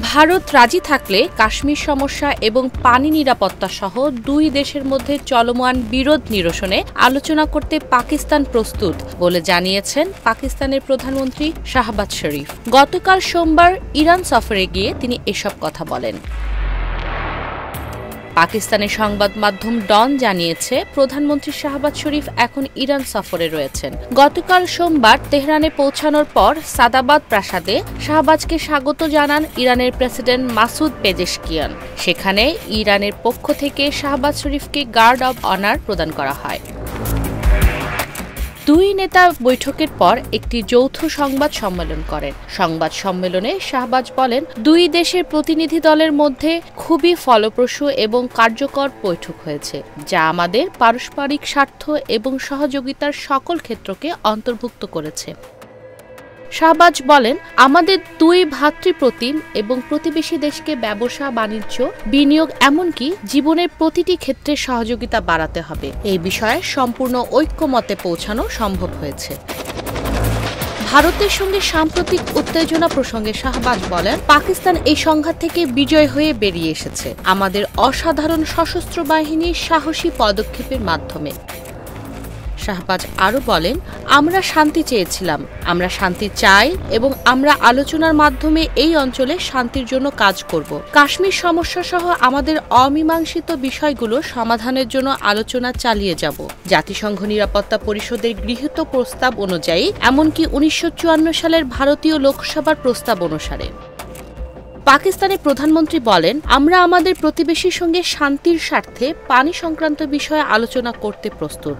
ভারত রাজি থাকলে কাশ্মীর সমস্যা এবং পানি নিরাপত্তা সহ দুই দেশের মধ্যে চলমান বিরোধ নিরসনে আলোচনা করতে পাকিস্তান প্রস্তুত বলে জানিয়েছেন পাকিস্তানের প্রধানমন্ত্রী শাহবাজ শরীফ। গতকাল সোমবার ইরান সফরে গিয়ে তিনি এসব কথা বলেন। পাকিস্তানের সংবাদ মাধ্যম ডন জানিয়েছে, প্রধানমন্ত্রী শাহবাজ শরীফ এখন ইরান সফরে রয়েছেন। গতকাল সোমবার তেহরানে পৌঁছানোর পর সাদাবাদ প্রাসাদে শাহবাজকে স্বাগত জানান ইরানের প্রেসিডেন্ট মাসুদ পেজেশকিয়ান। সেখানে ইরানের পক্ষ থেকে শাহবাজ শরীফকে গার্ড অব অনার প্রদান করা হয়। দুই নেতা বৈঠকের পর একটি যৌথ সংবাদ সম্মেলন করেন। সংবাদ সম্মেলনে শাহবাজ বলেন, দুই দেশের প্রতিনিধি দলের মধ্যে খুবই ফলপ্রসূ এবং কার্যকর বৈঠক হয়েছে, যা আমাদের পারস্পরিক স্বার্থ এবং সহযোগিতার সকল ক্ষেত্রকে অন্তর্ভুক্ত করেছে। শাহবাজ বলেন, আমাদের দুই ভ্রাতৃপ্রতিম এবং প্রতিবেশী দেশকে ব্যবসা, বাণিজ্য, বিনিয়োগ এমনকি জীবনের প্রতিটি ক্ষেত্রে সহযোগিতা বাড়াতে হবে। এই বিষয়ে সম্পূর্ণ ঐক্যমতে পৌঁছানো সম্ভব হয়েছে। ভারতের সঙ্গে সাম্প্রতিক উত্তেজনা প্রসঙ্গে শাহবাজ বলেন, পাকিস্তান এই সংঘাত থেকে বিজয় হয়ে বেরিয়ে এসেছে আমাদের অসাধারণ সশস্ত্র বাহিনীর সাহসী পদক্ষেপের মাধ্যমে। শাহবাজ আরও বলেন, আমরা শান্তি চেয়েছিলাম, আমরা শান্তি চাই এবং আমরা আলোচনার মাধ্যমে এই অঞ্চলে শান্তির জন্য কাজ করব। কাশ্মীর সমস্যা সহ আমাদের অমীমাংসিত বিষয়গুলো সমাধানের জন্য আলোচনা চালিয়ে যাব, জাতিসংঘ নিরাপত্তা পরিষদের গৃহীত প্রস্তাব অনুযায়ী, এমনকি 1954 সালের ভারতীয় লোকসভার প্রস্তাব অনুসারে। পাকিস্তানের প্রধানমন্ত্রী বলেন, আমরা আমাদের প্রতিবেশীর সঙ্গে শান্তির স্বার্থে পানি সংক্রান্ত বিষয়ে আলোচনা করতে প্রস্তুত।